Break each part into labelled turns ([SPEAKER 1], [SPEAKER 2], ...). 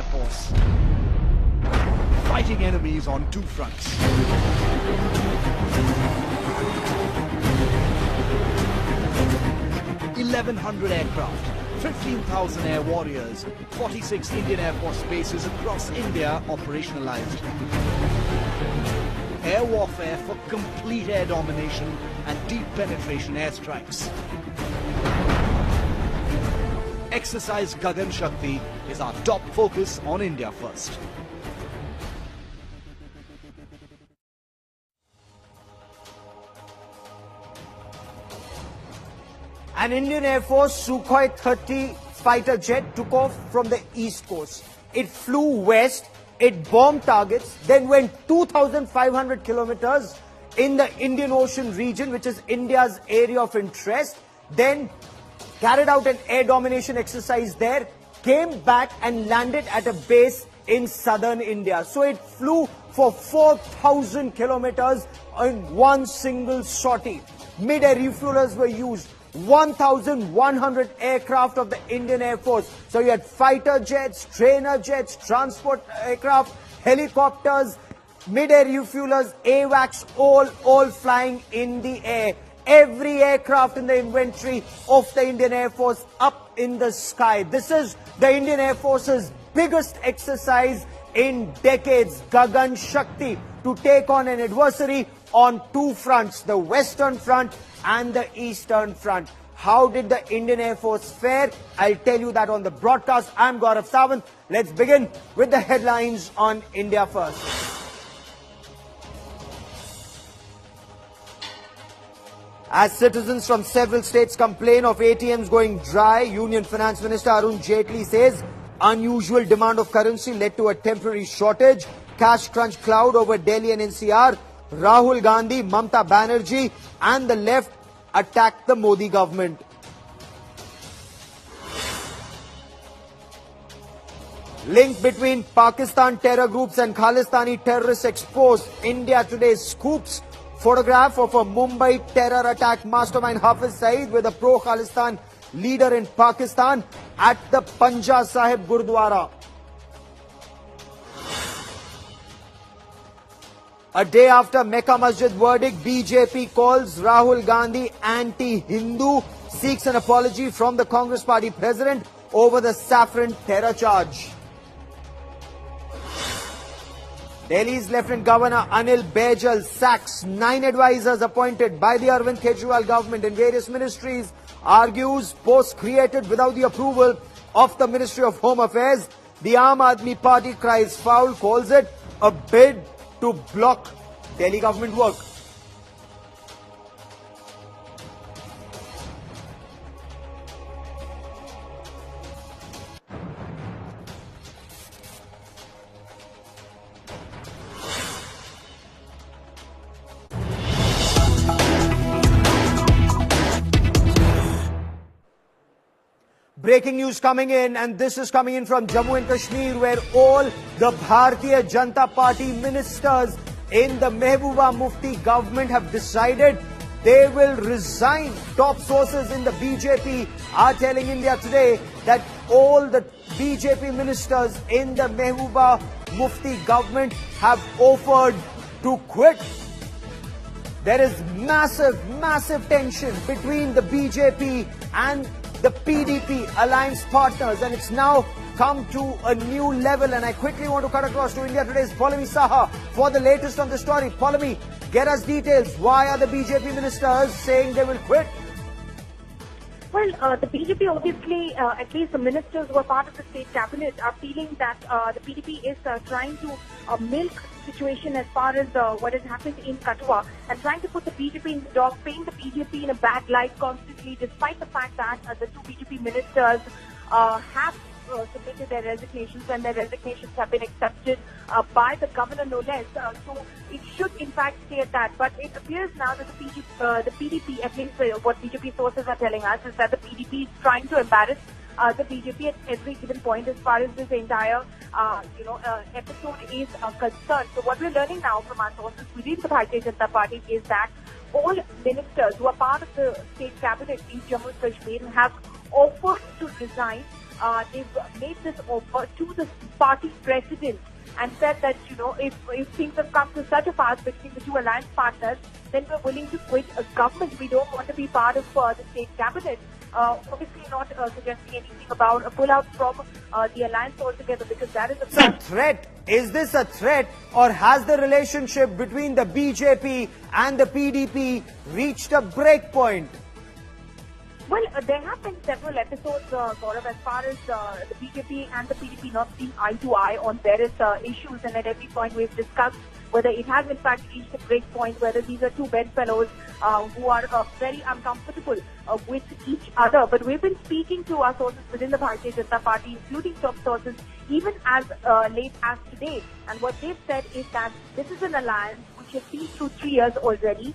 [SPEAKER 1] Air Force, fighting enemies on two fronts. 1,100 aircraft, 15,000 air warriors, 46 Indian Air Force bases across India operationalized. Air warfare for complete air domination and deep penetration airstrikes. Exercise Gagan Shakti is our top focus on India first.
[SPEAKER 2] An Indian Air Force Sukhoi 30 fighter jet took off from the East Coast. It flew west, it bombed targets, then went 2,500 kilometers in the Indian Ocean region, which is India's area of interest, then carried out an air domination exercise there, came back and landed at a base in southern India. So it flew for 4,000 kilometers in one single sortie. Mid-air refuelers were used. 1,100 aircraft of the Indian Air Force. So you had fighter jets, trainer jets, transport aircraft, helicopters, mid-air refuelers, AWACS, all flying in the air. Every aircraft in the inventory of the Indian Air Force up in the sky. This is the Indian Air Force's biggest exercise in decades, Gagan Shakti, to take on an adversary on two fronts, the Western Front and the Eastern Front. How did the Indian Air Force fare? I'll tell you that on the broadcast. I'm Gaurav Sawant. Let's begin with the headlines on India First. As citizens from several states complain of ATMs going dry, Union Finance Minister Arun Jaitley says unusual demand of currency led to a temporary shortage. Cash crunch cloud over Delhi and NCR. Rahul Gandhi, Mamta Banerjee and the left attacked the Modi government. Link between Pakistan terror groups and Khalistani terrorists exposed. India Today scoops photograph of a Mumbai terror attack mastermind Hafiz Saeed with a pro-Khalistan leader in Pakistan at the Panja Sahib Gurdwara. A day after Mecca Masjid verdict, BJP calls Rahul Gandhi anti-Hindu, seeks an apology from the Congress Party president over the saffron terror charge. Delhi's Lieutenant Governor Anil Baijal sacks 9 advisors appointed by the Arvind Kejriwal government in various ministries, argues posts created without the approval of the Ministry of Home Affairs. The Aam Aadmi Party cries foul, calls it a bid to block Delhi government work. Breaking news coming in, and this is coming in from Jammu and Kashmir, where all the Bharatiya Janata Party ministers in the Mehbooba Mufti government have decided they will resign. Top sources in the BJP are telling India Today that all the BJP ministers in the Mehbooba Mufti government have offered to quit. There is massive tension between the BJP and the PDP alliance partners, and it's now come to a new level. And I quickly want to cut across to India Today's Paulami Saha for the latest on the story. Paulami, get us details. Why are the BJP ministers saying they will quit?
[SPEAKER 3] Well, the BJP obviously, at least the ministers who are part of the state cabinet, are feeling that the PDP is trying to milk the situation as far as what has happened in Kathua, and trying to put the BJP in the dock, paint the BJP in a bad light constantly, despite the fact that the two BJP ministers have submitted their resignations, and their resignations have been accepted by the governor, no less. So it should in fact stay at that. But it appears now that the PDP, at least what BJP sources are telling us, is that the PDP is trying to embarrass the BJP at every given point as far as this entire episode is concerned. So what we're learning now from our sources within the Bharatiya Janata Party is that all ministers who are part of the state cabinet in Jammu and Kashmir have offered to resign they've made this offer to the party president and said that, if things have come to such a pass between the two alliance partners, then we're willing to quit a government. We don't want to be part of the state cabinet. Obviously not suggesting anything about a pull-out from the alliance altogether, because that is
[SPEAKER 2] a threat. Is this a threat, or has the relationship between the BJP and the PDP reached a break point?
[SPEAKER 3] Well, there have been several episodes, Gaurav, as far as the BJP and the PDP not seeing eye to eye on various issues, and at every point we've discussed whether it has in fact reached a break point, whether these are two bedfellows who are very uncomfortable with each other. But we've been speaking to our sources within the Bharatiya Janata Party, including top sources, even as late as today. And what they've said is that this is an alliance which has been through 3 years already.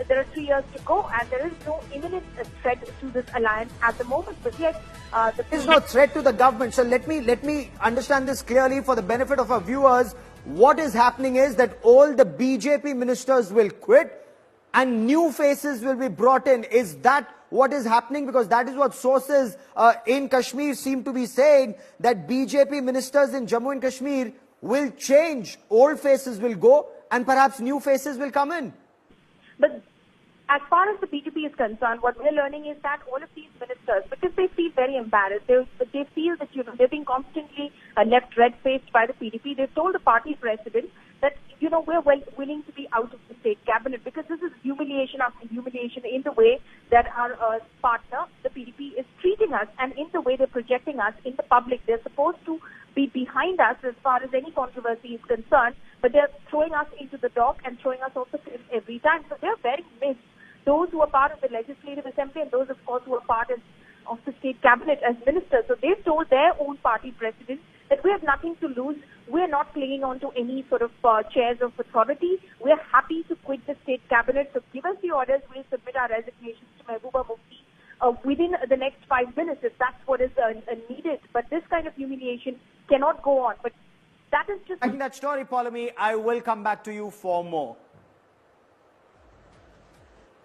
[SPEAKER 3] There are 3 years to go, and there is no imminent threat to this alliance at the moment. But yet,
[SPEAKER 2] there is no threat to the government. So let me understand this clearly for the benefit of our viewers. What is happening is that all the BJP ministers will quit and new faces will be brought in. Is that what is happening? Because that is what sources in Kashmir seem to be saying, that BJP ministers in Jammu and Kashmir will change. Old faces will go and perhaps new faces will come in.
[SPEAKER 3] But as far as the BJP is concerned, what we're learning is that all of these ministers, because they feel very embarrassed, they feel that they're being constantly left red-faced by the PDP. They've told the party president that we're willing to be out of the state cabinet, because this is humiliation after humiliation in the way that our partner, the PDP, is treating us, and in the way they're projecting us in the public. They're supposed to be behind us as far as any controversy is concerned, but they're throwing us into the dock and throwing us off the cliff every time. So they're very mixed. Those who are part of the Legislative Assembly and those, of course, who are part of the state cabinet as ministers. So they've told their own party president that we have nothing to lose. We're not clinging on to any sort of chairs of authority. We're happy to quit the state cabinet. So give us the orders. We'll submit our resignations to Mehbooba Mufti within the next 5 minutes, if that's what is needed. But this kind of humiliation cannot go on. But that is just...
[SPEAKER 2] I think that story, Poulomi, I will come back to you for more.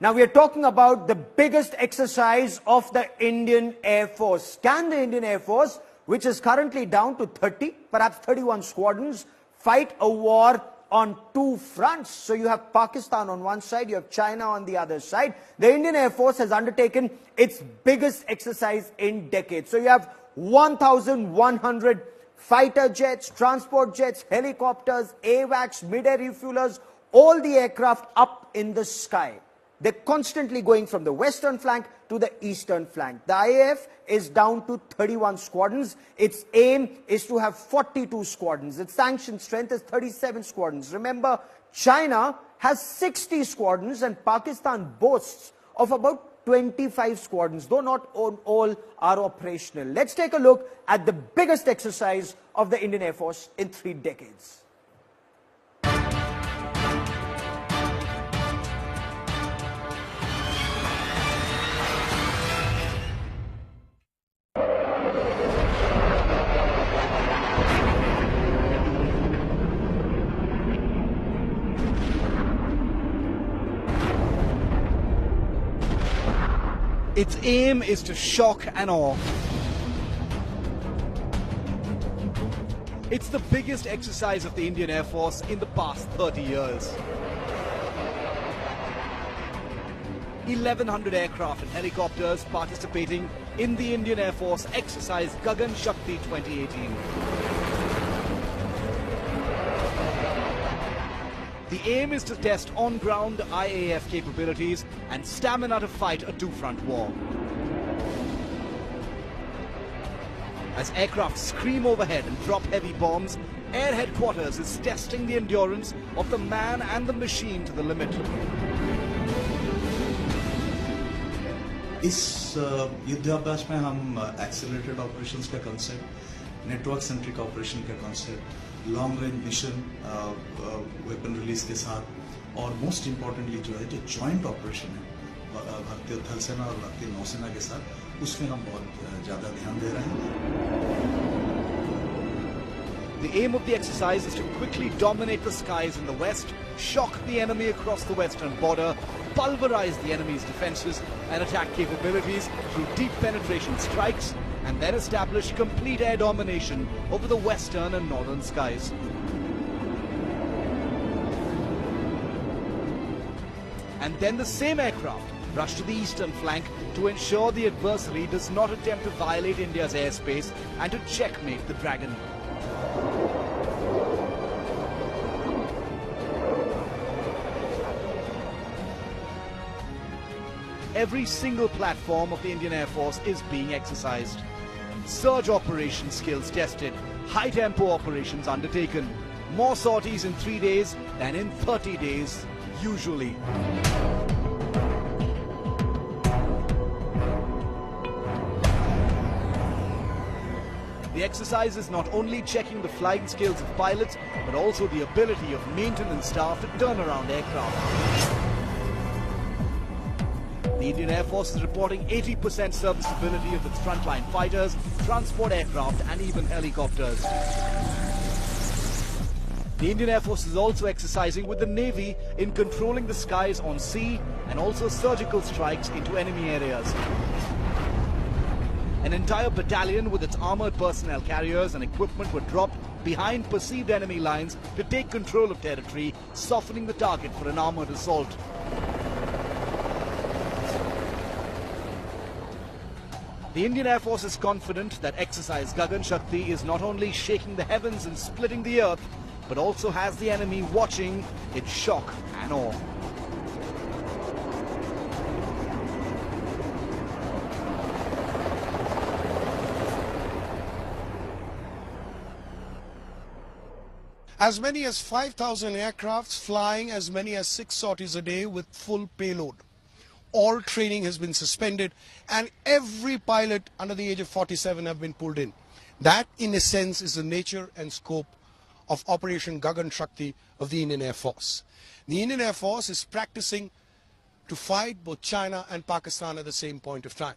[SPEAKER 2] Now we are talking about the biggest exercise of the Indian Air Force. Can the Indian Air Force, which is currently down to 30, perhaps 31 squadrons, fight a war on 2 fronts? So you have Pakistan on one side, you have China on the other side. The Indian Air Force has undertaken its biggest exercise in decades. So you have 1,100 fighter jets, transport jets, helicopters, AWACS, mid-air refuelers, all the aircraft up in the sky. They're constantly going from the western flank to the eastern flank. The IAF is down to 31 squadrons. Its aim is to have 42 squadrons. Its sanctioned strength is 37 squadrons. Remember, China has 60 squadrons and Pakistan boasts of about 25 squadrons, though not all are operational. Let's take a look at the biggest exercise of the Indian Air Force in 3 decades.
[SPEAKER 1] Its aim is to shock and awe. It's the biggest exercise of the Indian Air Force in the past 30 years. 1,100 aircraft and helicopters participating in the Indian Air Force exercise Gagan Shakti 2018. The aim is to test on-ground IAF capabilities and stamina to fight a 2-front war. As aircraft scream overhead and drop heavy bombs, Air Headquarters is testing the endurance of the man and the machine to the limit.
[SPEAKER 4] इस युद्धाभ्यास में हम accelerated operations का concept, network centric operation का concept, long range mission weapon release के साथ, और most importantly जो है जो जॉइंट ऑपरेशन है भारतीय थल सेना और भारतीय नौसेना के साथ, उसमें हम बहुत ज़्यादा ध्यान दे रहे हैं.
[SPEAKER 1] The aim of the exercise is to quickly dominate the skies in the west, shock the enemy across the western border, pulverize the enemy's defenses and attack capabilities through deep penetration strikes, and then establish complete air domination over the western and northern skies. And then the same aircraft rush to the eastern flank to ensure the adversary does not attempt to violate India's airspace and to checkmate the Dragon. Every single platform of the Indian Air Force is being exercised. Surge operation skills tested, high-tempo operations undertaken. More sorties in 3 days than in 30 days, usually. The exercise is not only checking the flying skills of pilots, but also the ability of maintenance staff to turn around aircraft. The Indian Air Force is reporting 80% serviceability of its frontline fighters, transport aircraft and even helicopters. The Indian Air Force is also exercising with the Navy in controlling the skies on sea and also surgical strikes into enemy areas. An entire battalion with its armoured personnel carriers and equipment were dropped behind perceived enemy lines to take control of territory, softening the target for an armoured assault. The Indian Air Force is confident that exercise Gagan Shakti is not only shaking the heavens and splitting the earth, but also has the enemy watching in shock and awe.
[SPEAKER 5] As many as 5,000 aircrafts flying as many as 6 sorties a day with full payload. All training has been suspended and every pilot under the age of 47 have been pulled in. That, in a sense, is the nature and scope of Operation Gagan Shakti of the Indian Air Force. The Indian Air Force is practicing to fight both China and Pakistan at the same point of time.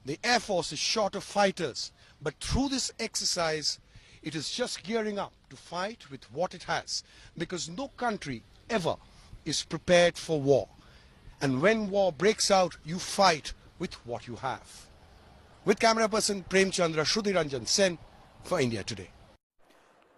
[SPEAKER 5] The Air Force is short of fighters, but through this exercise, it is just gearing up to fight with what it has, because no country ever is prepared for war. And when war breaks out, you fight with what you have. With camera person Prem Chandra, Shruti Ranjan Sen for India Today.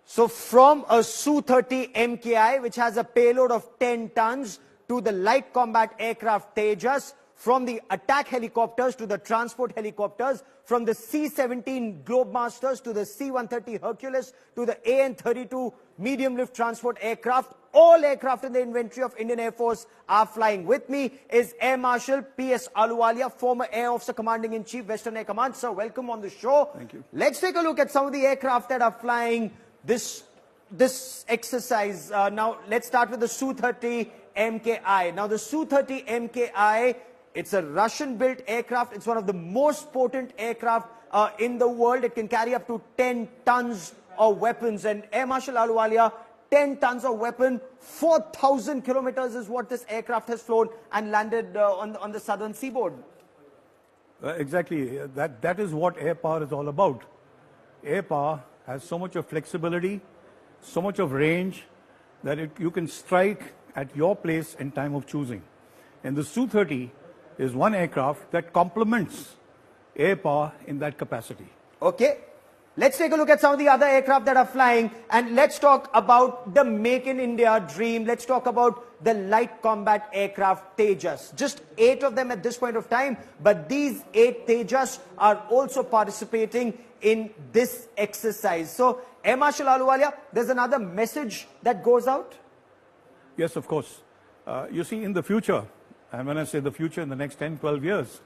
[SPEAKER 2] So from a Su-30 MKI, which has a payload of 10 tons, to the light combat aircraft Tejas, from the attack helicopters to the transport helicopters, from the C-17 Globemasters to the C-130 Hercules to the AN-32 medium lift transport aircraft, all aircraft in the inventory of Indian Air Force are flying. With me is Air Marshal P.S. Ahluwalia, former Air Officer Commanding-in-Chief, Western Air Command. Sir, welcome on the show.
[SPEAKER 6] Thank you.
[SPEAKER 2] Let's take a look at some of the aircraft that are flying this exercise. Now, let's start with the Su-30 MKI. Now, the Su-30 MKI, it's a Russian-built aircraft. It's one of the most potent aircraft in the world. It can carry up to 10 tons of weapons. And Air Marshal Ahluwalia, 10 tons of weapon, 4,000 kilometers is what this aircraft has flown and landed on the southern seaboard.
[SPEAKER 6] Exactly. That is what air power is all about. Air power has so much of flexibility, so much of range, that you can strike at your place in time of choosing. And the Su-30 is one aircraft that complements air power in that capacity.
[SPEAKER 2] Okay. Let's take a look at some of the other aircraft that are flying, and let's talk about the Make in India dream. Let's talk about the light combat aircraft Tejas. Just 8 of them at this point of time, but these 8 Tejas are also participating in this exercise. So, Air Marshal Ahluwalia, there's another message that goes out?
[SPEAKER 6] Yes, of course. You see, in the future, and when I say the future, in the next 10, 12 years,